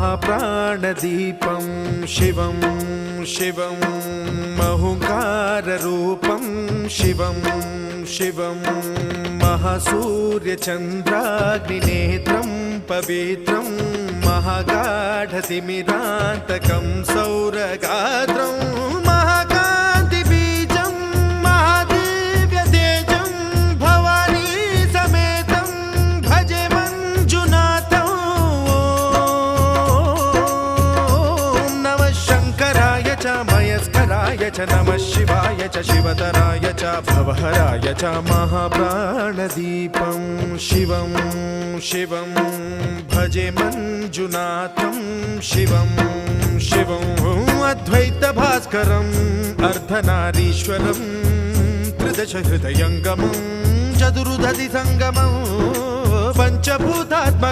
महाप्राणदीपं शिवं शिवं महुङ्काररूपं शिवं शिवं महासूर्यचन्द्राग्निनेत्रं पवित्रं महागाढतिमिरान्तकं सौरगात्रं महाकान्तिबीजं महादिव्यतेजं भवानी समेतं भजे मञ्जुनाथं। ॐ नमः शङ्कराय च मयस्कराय च नमः शिवाय च शिवतराय च भवहराय च महाप्राणदीपं शिवं शिवं भजे मञ्जुनाथं शिवं शिवं अद्वैतभास्करम् अर्धनारीश्वरं त्रिदशहृदयङ्गमं चतुर्दधिसङ्गमं पञ्चभूतात्मकम्